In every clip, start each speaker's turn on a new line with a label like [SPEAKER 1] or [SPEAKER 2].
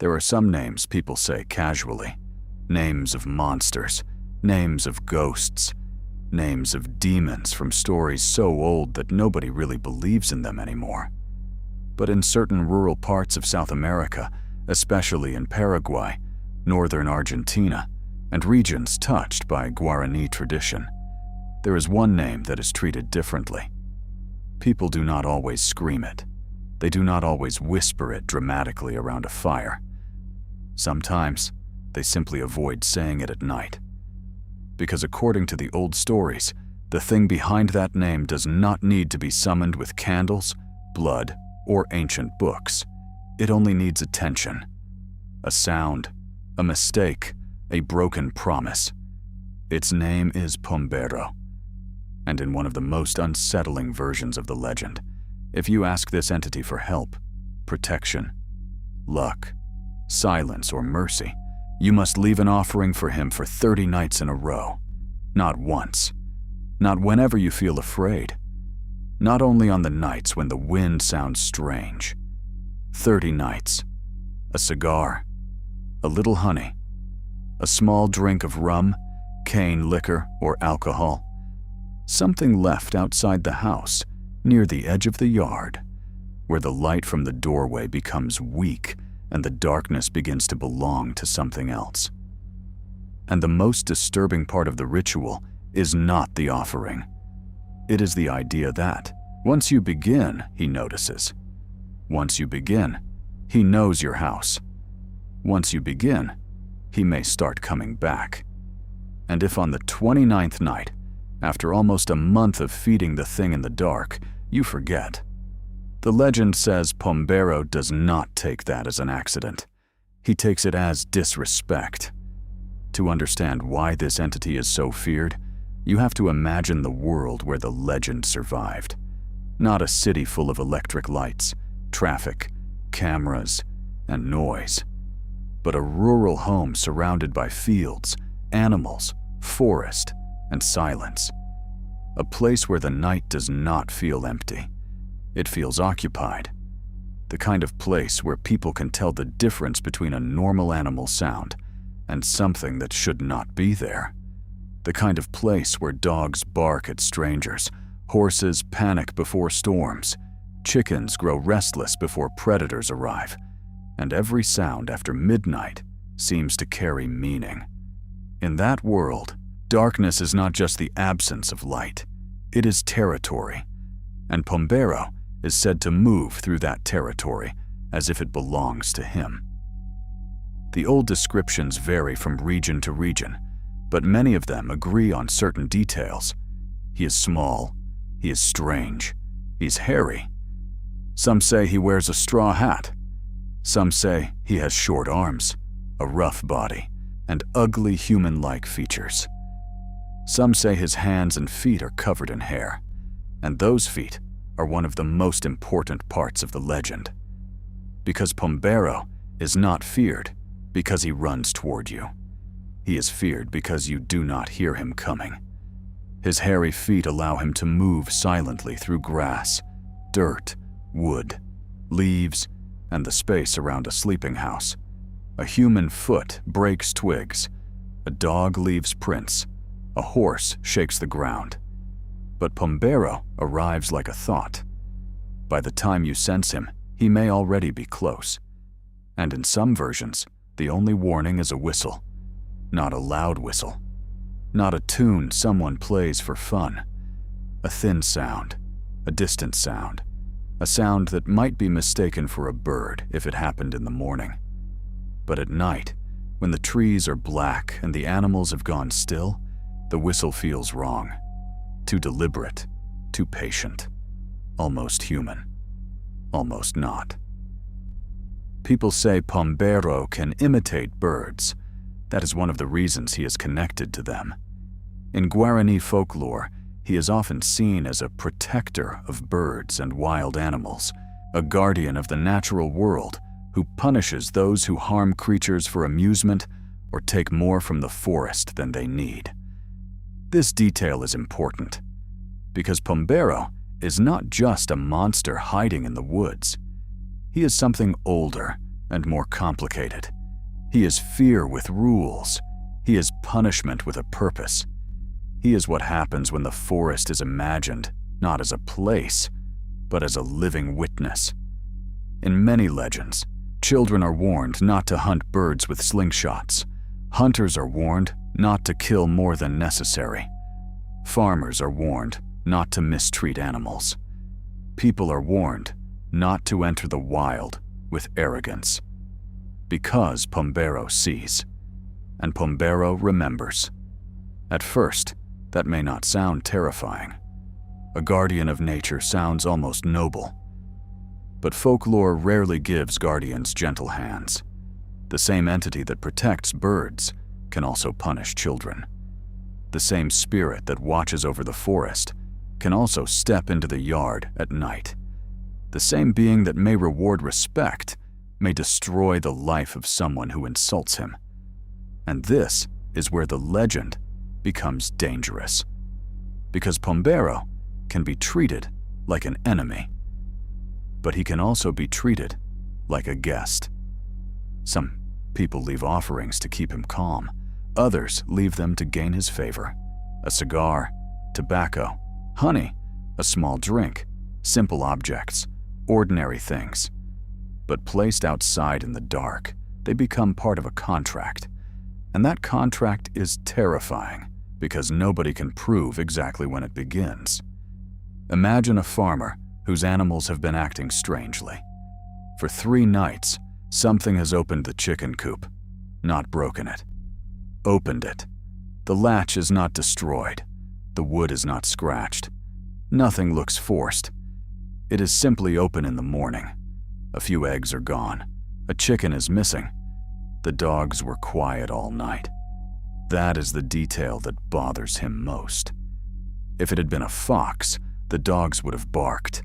[SPEAKER 1] There are some names people say casually. Names of monsters, names of ghosts, names of demons from stories so old that nobody really believes in them anymore. But in certain rural parts of South America, especially in Paraguay, northern Argentina, and regions touched by Guaraní tradition, there is one name that is treated differently. People do not always scream it. They do not always whisper it dramatically around a fire. Sometimes, they simply avoid saying it at night. Because according to the old stories, the thing behind that name does not need to be summoned with candles, blood, or ancient books. It only needs attention. A sound, a mistake, a broken promise. Its name is Pombero. And in one of the most unsettling versions of the legend, if you ask this entity for help, protection, luck, silence, or mercy, you must leave an offering for him for 30 nights in a row. Not once. Not whenever you feel afraid. Not only on the nights when the wind sounds strange. 30 nights. A cigar, a little honey, a small drink of rum, cane liquor, or alcohol. Something left outside the house, near the edge of the yard, where the light from the doorway becomes weak and the darkness begins to belong to something else. And the most disturbing part of the ritual is not the offering. It is the idea that, once you begin, he notices. Once you begin, he knows your house. Once you begin, he may start coming back. And if on the 29th night, after almost a month of feeding the thing in the dark, you forget, the legend says Pombero does not take that as an accident. He takes it as disrespect. To understand why this entity is so feared, you have to imagine the world where the legend survived. Not a city full of electric lights, traffic, cameras, and noise, but a rural home surrounded by fields, animals, forest, and silence. A place where the night does not feel empty. It feels occupied. The kind of place where people can tell the difference between a normal animal sound and something that should not be there. The kind of place where dogs bark at strangers, horses panic before storms, chickens grow restless before predators arrive, and every sound after midnight seems to carry meaning. In that world, darkness is not just the absence of light, it is territory, and Pombero is said to move through that territory as if it belongs to him. The old descriptions vary from region to region, but many of them agree on certain details. He is small, he is strange, he's hairy. Some say he wears a straw hat. Some say he has short arms, a rough body, and ugly human-like features. Some say his hands and feet are covered in hair, and those feet are one of the most important parts of the legend. Because Pombero is not feared because he runs toward you. He is feared because you do not hear him coming. His hairy feet allow him to move silently through grass, dirt, wood, leaves, and the space around a sleeping house. A human foot breaks twigs, a dog leaves prints, a horse shakes the ground. But Pombero arrives like a thought. By the time you sense him, he may already be close. And in some versions, the only warning is a whistle. Not a loud whistle. Not a tune someone plays for fun. A thin sound, a distant sound, a sound that might be mistaken for a bird if it happened in the morning. But at night, when the trees are black and the animals have gone still, the whistle feels wrong. Too deliberate, too patient, almost human, almost not. People say Pombero can imitate birds. That is one of the reasons he is connected to them. In Guaraní folklore, he is often seen as a protector of birds and wild animals, a guardian of the natural world who punishes those who harm creatures for amusement or take more from the forest than they need. This detail is important, because Pombero is not just a monster hiding in the woods. He is something older and more complicated. He is fear with rules. He is punishment with a purpose. He is what happens when the forest is imagined, not as a place, but as a living witness. In many legends, children are warned not to hunt birds with slingshots. Hunters are warned not to kill more than necessary. Farmers are warned not to mistreat animals. People are warned not to enter the wild with arrogance. Because Pombero sees, and Pombero remembers. At first, that may not sound terrifying. A guardian of nature sounds almost noble. But folklore rarely gives guardians gentle hands. The same entity that protects birds can also punish children. The same spirit that watches over the forest can also step into the yard at night. The same being that may reward respect may destroy the life of someone who insults him. And this is where the legend becomes dangerous. Because Pombero can be treated like an enemy, but he can also be treated like a guest. Some people leave offerings to keep him calm. Others leave them to gain his favor. A cigar, tobacco, honey, a small drink, simple objects, ordinary things. But placed outside in the dark, they become part of a contract. And that contract is terrifying because nobody can prove exactly when it begins. Imagine a farmer whose animals have been acting strangely. For 3 nights, something has opened the chicken coop, not broken it. Opened it. The latch is not destroyed. The wood is not scratched. Nothing looks forced. It is simply open in the morning. A few eggs are gone. A chicken is missing. The dogs were quiet all night. That is the detail that bothers him most. If it had been a fox, the dogs would have barked.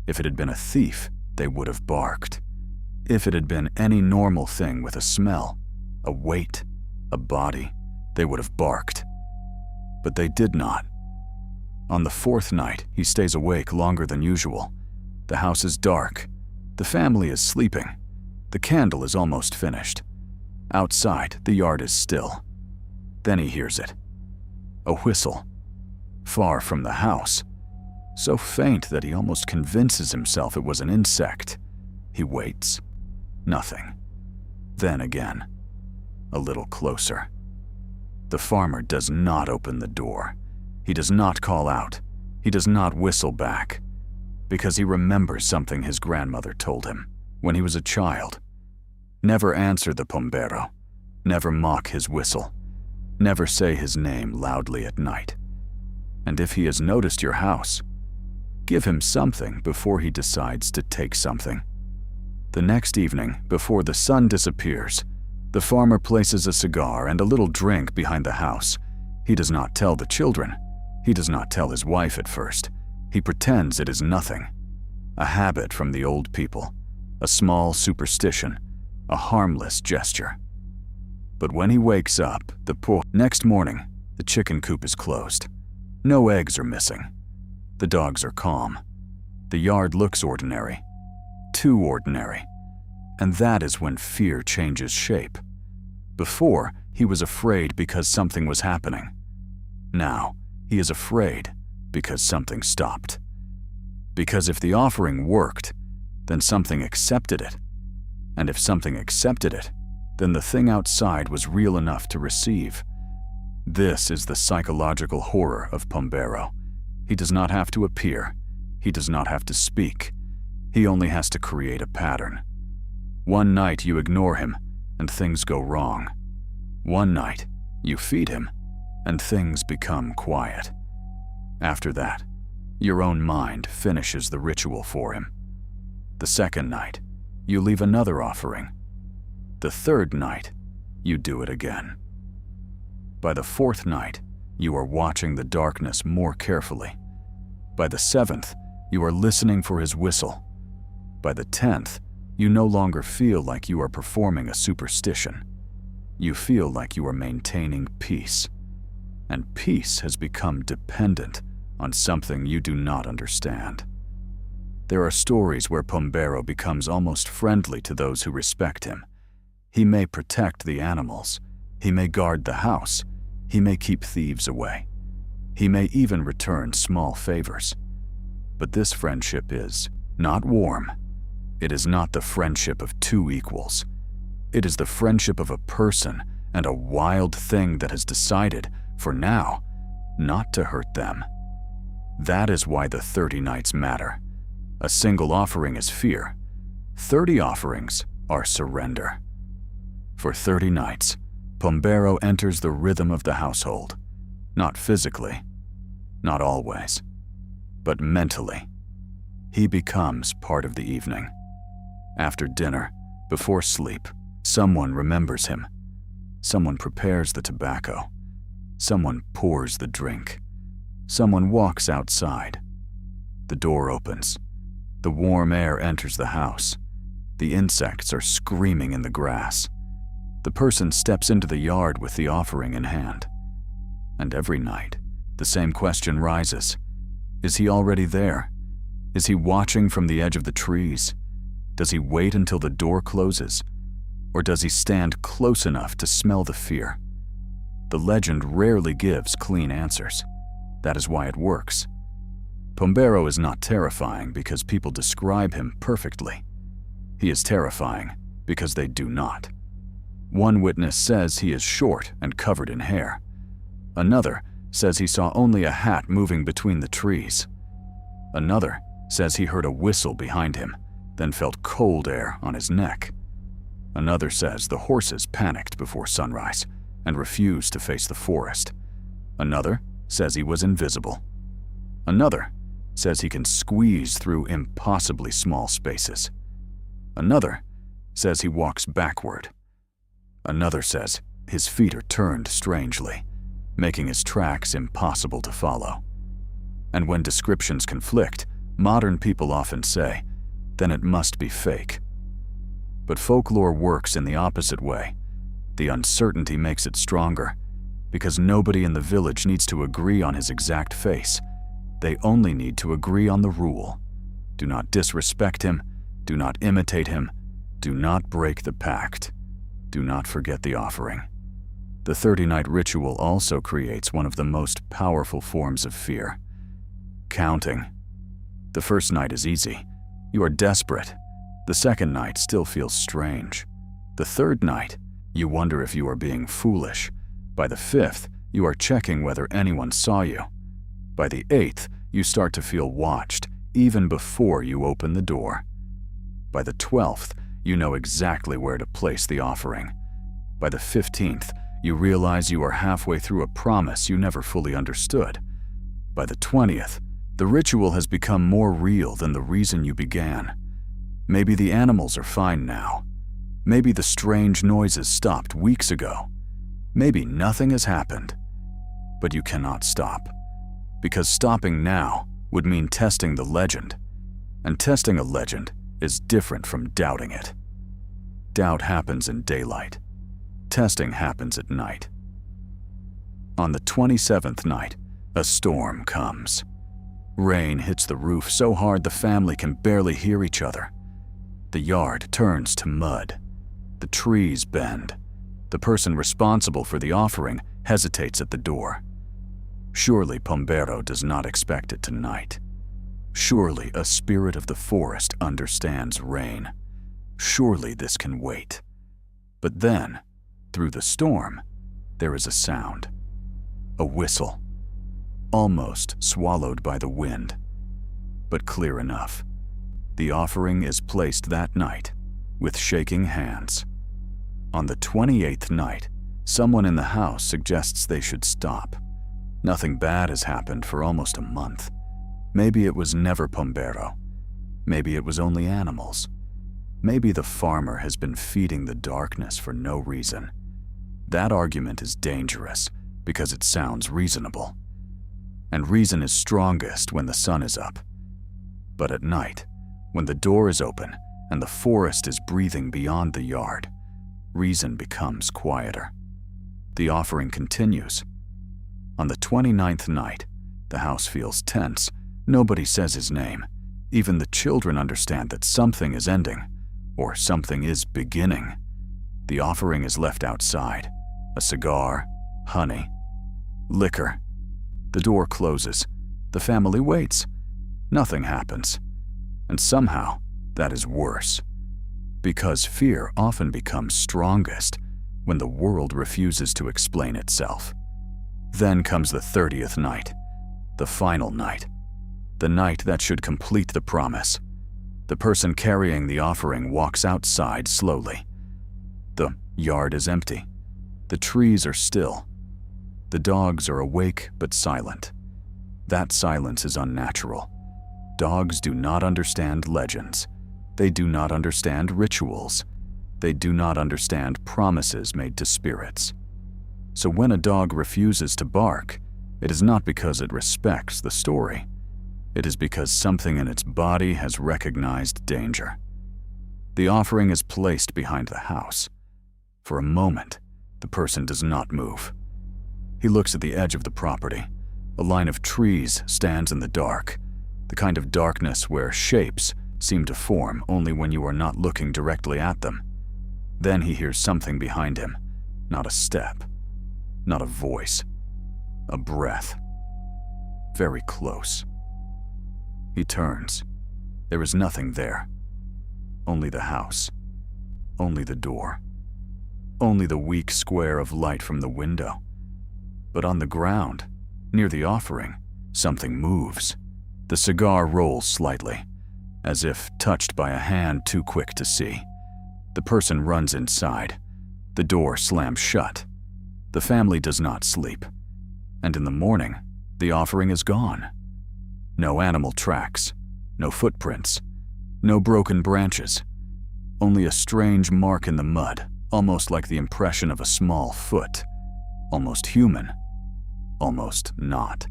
[SPEAKER 1] If it had been a thief, they would have barked. If it had been any normal thing with a smell, a weight, a body, they would have barked. But they did not. On the 4th night, he stays awake longer than usual. The house is dark. The family is sleeping. The candle is almost finished. Outside, the yard is still. Then he hears it. A whistle. Far from the house. So faint that he almost convinces himself it was an insect. He waits. Nothing. Then again. A little closer. The farmer does not open the door. He does not call out. He does not whistle back. Because he remembers something his grandmother told him when he was a child. Never answer the Pombero. Never mock his whistle. Never say his name loudly at night. And if he has noticed your house, give him something before he decides to take something. The next evening, before the sun disappears, the farmer places a cigar and a little drink behind the house. He does not tell the children. He does not tell his wife at first. He pretends it is nothing. A habit from the old people. A small superstition. A harmless gesture. But when he wakes up, next morning, the chicken coop is closed. No eggs are missing. The dogs are calm. The yard looks ordinary. Too ordinary. And that is when fear changes shape. Before, he was afraid because something was happening. Now, he is afraid because something stopped. Because if the offering worked, then something accepted it. And if something accepted it, then the thing outside was real enough to receive. This is the psychological horror of Pombero. He does not have to appear. He does not have to speak. He only has to create a pattern. One night you ignore him, and things go wrong. One night, you feed him, and things become quiet. After that, your own mind finishes the ritual for him. The second night, you leave another offering. The third night, you do it again. By the 4th night, you are watching the darkness more carefully. By the 7th, you are listening for his whistle. By the 10th, you no longer feel like you are performing a superstition. You feel like you are maintaining peace. And peace has become dependent on something you do not understand. There are stories where Pombero becomes almost friendly to those who respect him. He may protect the animals. He may guard the house. He may keep thieves away. He may even return small favors. But this friendship is not warm. It is not the friendship of two equals. It is the friendship of a person and a wild thing that has decided, for now, not to hurt them. That is why the 30 nights matter. A single offering is fear. 30 offerings are surrender. For 30 nights, Pombero enters the rhythm of the household. Not physically, not always, but mentally. He becomes part of the evening. After dinner, before sleep, someone remembers him. Someone prepares the tobacco. Someone pours the drink. Someone walks outside. The door opens. The warm air enters the house. The insects are screaming in the grass. The person steps into the yard with the offering in hand. And every night, the same question rises. Is he already there? Is he watching from the edge of the trees? Does he wait until the door closes? Or does he stand close enough to smell the fear? The legend rarely gives clean answers. That is why it works. Pombero is not terrifying because people describe him perfectly. He is terrifying because they do not. One witness says he is short and covered in hair. Another says he saw only a hat moving between the trees. Another says he heard a whistle behind him, then felt cold air on his neck. Another says the horses panicked before sunrise and refused to face the forest. Another says he was invisible. Another says he can squeeze through impossibly small spaces. Another says he walks backward. Another says his feet are turned strangely, making his tracks impossible to follow. And when descriptions conflict, modern people often say, then it must be fake. But folklore works in the opposite way. The uncertainty makes it stronger, because nobody in the village needs to agree on his exact face. They only need to agree on the rule. Do not disrespect him, do not imitate him, do not break the pact. Do not forget the offering. The 30-night ritual also creates one of the most powerful forms of fear. Counting. The first night is easy. You are desperate. The second night still feels strange. The third night, you wonder if you are being foolish. By the fifth, you are checking whether anyone saw you. By the eighth, you start to feel watched, even before you open the door. By the 12th, you know exactly where to place the offering. By the 15th, you realize you are halfway through a promise you never fully understood. By the 20th, the ritual has become more real than the reason you began. Maybe the animals are fine now. Maybe the strange noises stopped weeks ago. Maybe nothing has happened. But you cannot stop. Because stopping now would mean testing the legend. And testing a legend is different from doubting it. Doubt happens in daylight. Testing happens at night. On the 27th night, a storm comes. Rain hits the roof so hard the family can barely hear each other. The yard turns to mud. The trees bend. The person responsible for the offering hesitates at the door. Surely Pombero does not expect it tonight. Surely a spirit of the forest understands rain. Surely this can wait. But then, through the storm, there is a sound. A whistle. Almost swallowed by the wind, but clear enough. The offering is placed that night, with shaking hands. On the 28th night, someone in the house suggests they should stop. Nothing bad has happened for almost a month. Maybe it was never Pombero. Maybe it was only animals. Maybe the farmer has been feeding the darkness for no reason. That argument is dangerous because it sounds reasonable. And reason is strongest when the sun is up. But at night, when the door is open and the forest is breathing beyond the yard, reason becomes quieter. The offering continues. On the 29th night, the house feels tense. Nobody says his name. Even the children understand that something is ending, or something is beginning. The offering is left outside. A cigar, honey, liquor. The door closes. The family waits. Nothing happens. And somehow, that is worse. Because fear often becomes strongest when the world refuses to explain itself. Then comes the 30th night, the final night, the night that should complete the promise. The person carrying the offering walks outside slowly. The yard is empty. The trees are still. The dogs are awake but silent. That silence is unnatural. Dogs do not understand legends. They do not understand rituals. They do not understand promises made to spirits. So when a dog refuses to bark, it is not because it respects the story. It is because something in its body has recognized danger. The offering is placed behind the house. For a moment, the person does not move. He looks at the edge of the property. A line of trees stands in the dark, the kind of darkness where shapes seem to form only when you are not looking directly at them. Then he hears something behind him. Not a step, not a voice, a breath. Very close. He turns. There is nothing there. Only the house. Only the door. Only the weak square of light from the window. But on the ground, near the offering, something moves. The cigar rolls slightly, as if touched by a hand too quick to see. The person runs inside. The door slams shut. The family does not sleep. And in the morning, the offering is gone. No animal tracks, no footprints, no broken branches. Only a strange mark in the mud, almost like the impression of a small foot. Almost human, almost not.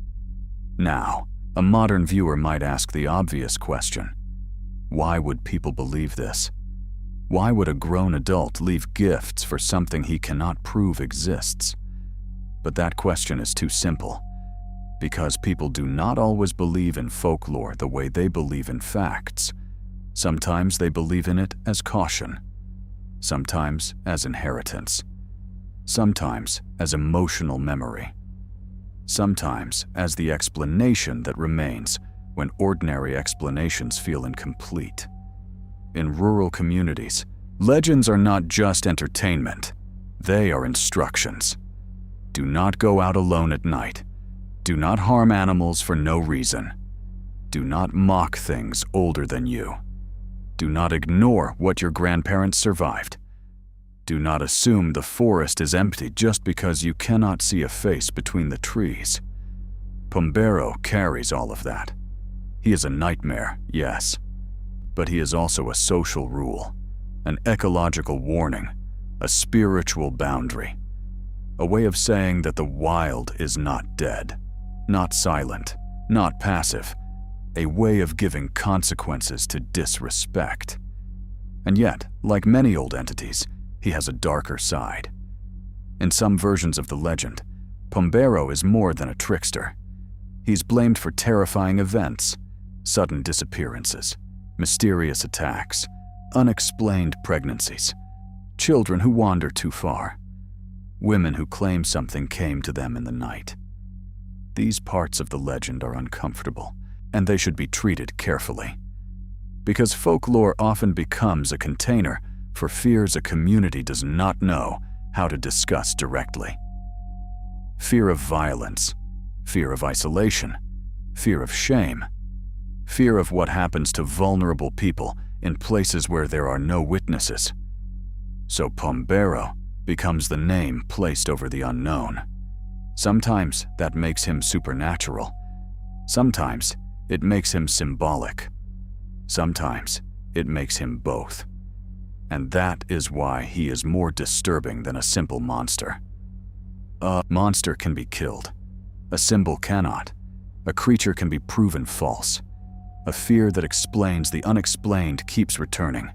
[SPEAKER 1] Now, a modern viewer might ask the obvious question. Why would people believe this? Why would a grown adult leave gifts for something he cannot prove exists? But that question is too simple. Because people do not always believe in folklore the way they believe in facts. Sometimes they believe in it as caution. Sometimes as inheritance. Sometimes as emotional memory. Sometimes as the explanation that remains when ordinary explanations feel incomplete. In rural communities, legends are not just entertainment. They are instructions. Do not go out alone at night. Do not harm animals for no reason. Do not mock things older than you. Do not ignore what your grandparents survived. Do not assume the forest is empty just because you cannot see a face between the trees. Pombero carries all of that. He is a nightmare, yes, but he is also a social rule, an ecological warning, a spiritual boundary, a way of saying that the wild is not dead. Not silent, not passive, a way of giving consequences to disrespect. And yet, like many old entities, he has a darker side. In some versions of the legend, Pombero is more than a trickster. He's blamed for terrifying events, sudden disappearances, mysterious attacks, unexplained pregnancies, children who wander too far, women who claim something came to them in the night. These parts of the legend are uncomfortable, and they should be treated carefully. Because folklore often becomes a container for fears a community does not know how to discuss directly. Fear of violence, fear of isolation, fear of shame, fear of what happens to vulnerable people in places where there are no witnesses. So Pombero becomes the name placed over the unknown. Sometimes that makes him supernatural. Sometimes it makes him symbolic. Sometimes it makes him both. And that is why he is more disturbing than a simple monster. A monster can be killed. A symbol cannot. A creature can be proven false. A fear that explains the unexplained keeps returning.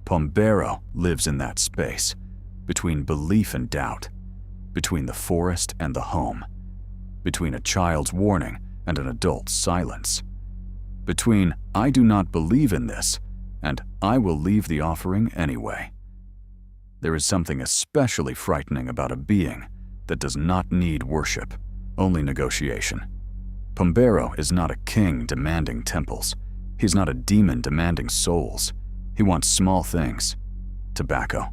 [SPEAKER 1] Pombero lives in that space, between belief and doubt, between the forest and the home, between a child's warning and an adult's silence, between "I do not believe in this" and "I will leave the offering anyway." There is something especially frightening about a being that does not need worship, only negotiation. Pombero is not a king demanding temples. He's not a demon demanding souls. He wants small things: tobacco,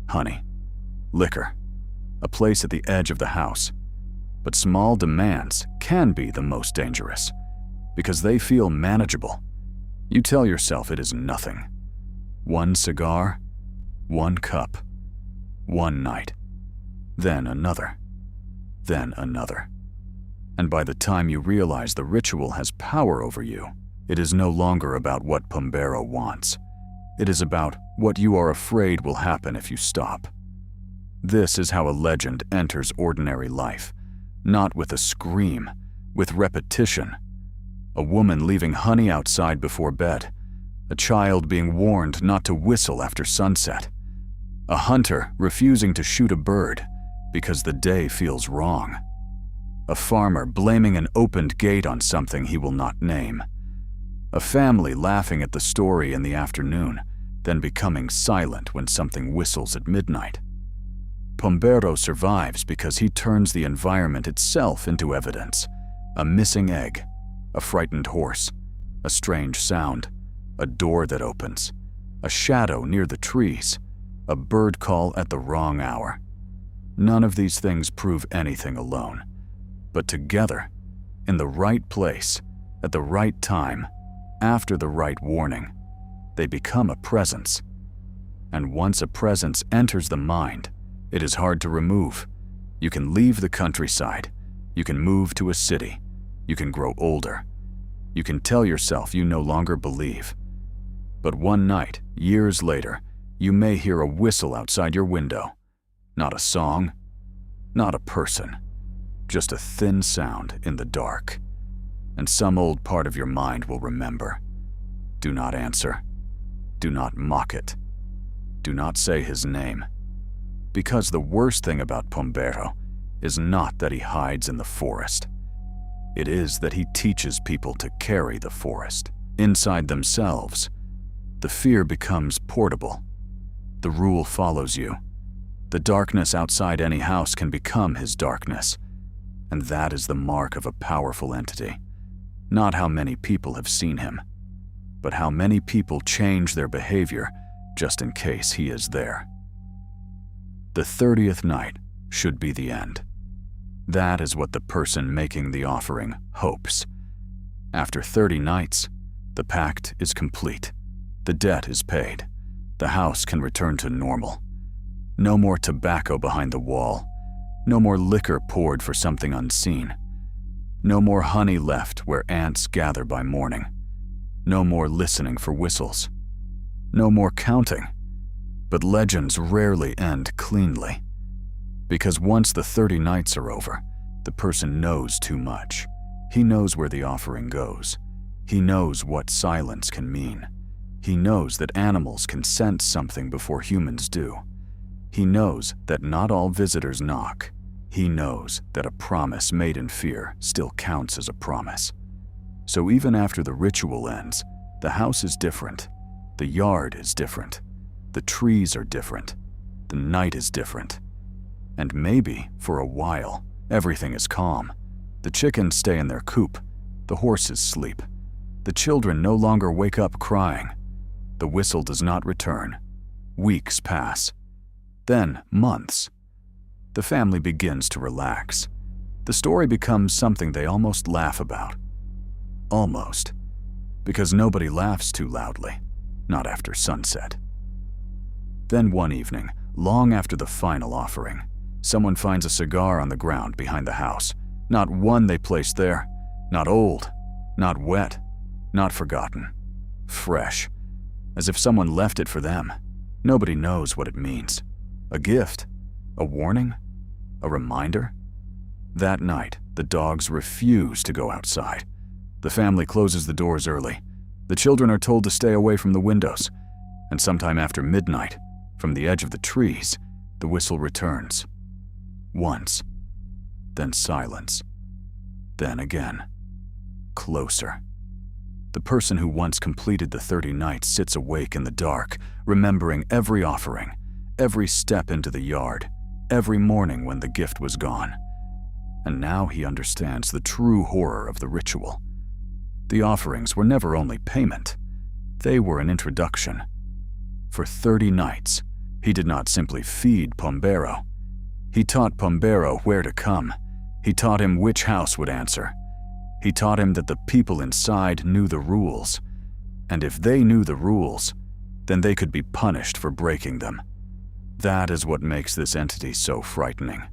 [SPEAKER 1] honey, liquor, a place at the edge of the house. But small demands can be the most dangerous, because they feel manageable. You tell yourself it is nothing. One cigar, one cup, one night, then another, then another. And by the time you realize the ritual has power over you, it is no longer about what Pombero wants. It is about what you are afraid will happen if you stop. This is how a legend enters ordinary life, not with a scream, with repetition. A woman leaving honey outside before bed, a child being warned not to whistle after sunset, a hunter refusing to shoot a bird because the day feels wrong, a farmer blaming an opened gate on something he will not name, a family laughing at the story in the afternoon, then becoming silent when something whistles at midnight. Pombero survives because he turns the environment itself into evidence: a missing egg, a frightened horse, a strange sound, a door that opens, a shadow near the trees, a bird call at the wrong hour. None of these things prove anything alone, but together, in the right place, at the right time, after the right warning, they become a presence. And once a presence enters the mind, it is hard to remove. You can leave the countryside, you can move to a city, you can grow older, you can tell yourself you no longer believe. But one night, years later, you may hear a whistle outside your window. Not a song, not a person, just a thin sound in the dark. And some old part of your mind will remember. Do not answer. Do not mock it. Do not say his name. Because the worst thing about Pombero is not that he hides in the forest. It is that he teaches people to carry the forest inside themselves. The fear becomes portable. The rule follows you. The darkness outside any house can become his darkness. And that is the mark of a powerful entity. Not how many people have seen him, but how many people change their behavior just in case he is there. The 30th night should be the end. That is what the person making the offering hopes. After 30 nights, the pact is complete. The debt is paid. The house can return to normal. No more tobacco behind the wall. No more liquor poured for something unseen. No more honey left where ants gather by morning. No more listening for whistles. No more counting. But legends rarely end cleanly. Because once the 30 nights are over, the person knows too much. He knows where the offering goes. He knows what silence can mean. He knows that animals can sense something before humans do. He knows that not all visitors knock. He knows that a promise made in fear still counts as a promise. So even after the ritual ends, the house is different. The yard is different. The trees are different. The night is different. And maybe, for a while, everything is calm. The chickens stay in their coop. The horses sleep. The children no longer wake up crying. The whistle does not return. Weeks pass. Then months. The family begins to relax. The story becomes something they almost laugh about. Almost. Because nobody laughs too loudly. Not after sunset. Then one evening, long after the final offering, someone finds a cigar on the ground behind the house. Not one they placed there. Not old. Not wet. Not forgotten. Fresh. As if someone left it for them. Nobody knows what it means. A gift? A warning? A reminder? That night, the dogs refuse to go outside. The family closes the doors early. The children are told to stay away from the windows. And sometime after midnight, from the edge of the trees, the whistle returns. Once. Then silence. Then again. Closer. The person who once completed the 30 nights sits awake in the dark, remembering every offering, every step into the yard, every morning when the gift was gone. And now he understands the true horror of the ritual. The offerings were never only payment. They were an introduction. For 30 nights, he did not simply feed Pombero. He taught Pombero where to come. He taught him which house would answer. He taught him that the people inside knew the rules, and if they knew the rules, then they could be punished for breaking them. That is what makes this entity so frightening.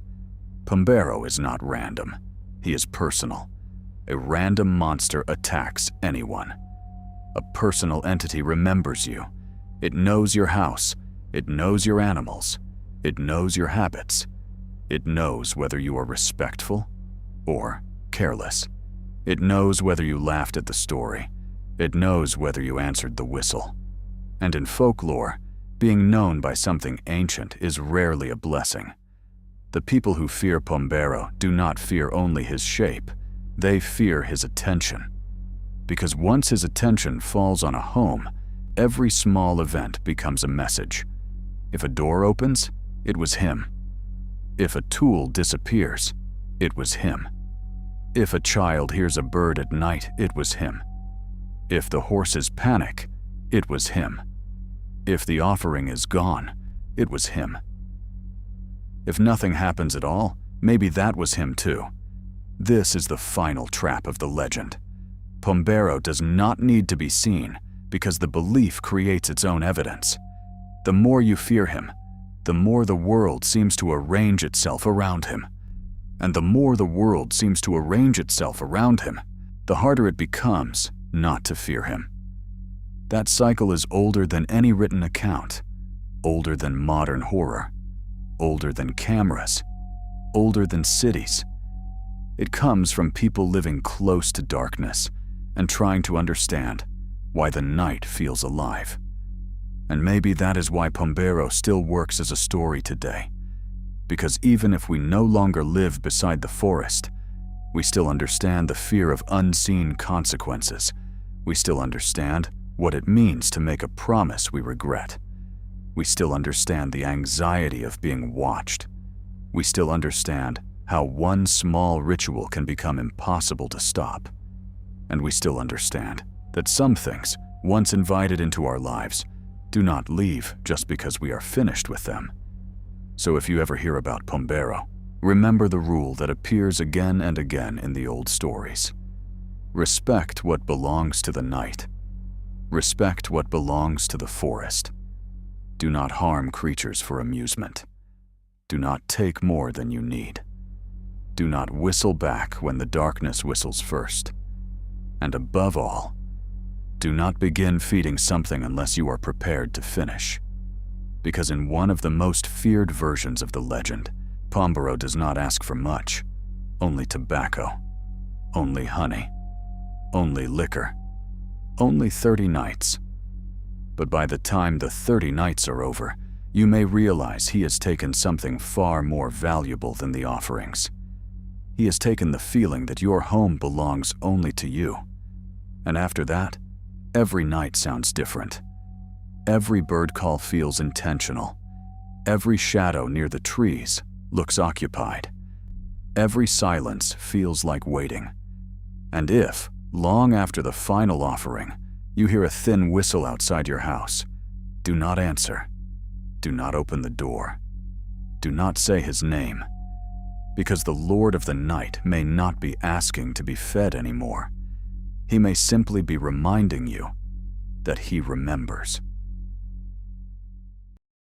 [SPEAKER 1] Pombero is not random. He is personal. A random monster attacks anyone. A personal entity remembers you. It knows your house. It knows your animals. It knows your habits. It knows whether you are respectful or careless. It knows whether you laughed at the story. It knows whether you answered the whistle. And in folklore, being known by something ancient is rarely a blessing. The people who fear Pombero do not fear only his shape, they fear his attention. Because once his attention falls on a home, every small event becomes a message. If a door opens, it was him. If a tool disappears, it was him. If a child hears a bird at night, it was him. If the horses panic, it was him. If the offering is gone, it was him. If nothing happens at all, maybe that was him too. This is the final trap of the legend. Pombero does not need to be seen because the belief creates its own evidence. The more you fear him, the more the world seems to arrange itself around him. And the more the world seems to arrange itself around him, the harder it becomes not to fear him. That cycle is older than any written account, older than modern horror, older than cameras, older than cities. It comes from people living close to darkness and trying to understand why the night feels alive. And maybe that is why Pombero still works as a story today. Because even if we no longer live beside the forest, we still understand the fear of unseen consequences. We still understand what it means to make a promise we regret. We still understand the anxiety of being watched. We still understand how one small ritual can become impossible to stop. And we still understand that some things, once invited into our lives, do not leave just because we are finished with them. So if you ever hear about Pombero, remember the rule that appears again and again in the old stories. Respect what belongs to the night. Respect what belongs to the forest. Do not harm creatures for amusement. Do not take more than you need. Do not whistle back when the darkness whistles first. And above all, do not begin feeding something unless you are prepared to finish. Because in one of the most feared versions of the legend, Pombero does not ask for much. Only tobacco. Only honey. Only liquor. Only 30 nights. But by the time the 30 nights are over, you may realize he has taken something far more valuable than the offerings. He has taken the feeling that your home belongs only to you. And after that, every night sounds different. Every bird call feels intentional. Every shadow near the trees looks occupied. Every silence feels like waiting. And if, long after the final offering, you hear a thin whistle outside your house, do not answer. Do not open the door. Do not say his name, because the Lord of the Night may not be asking to be fed anymore. He may simply be reminding you that he remembers.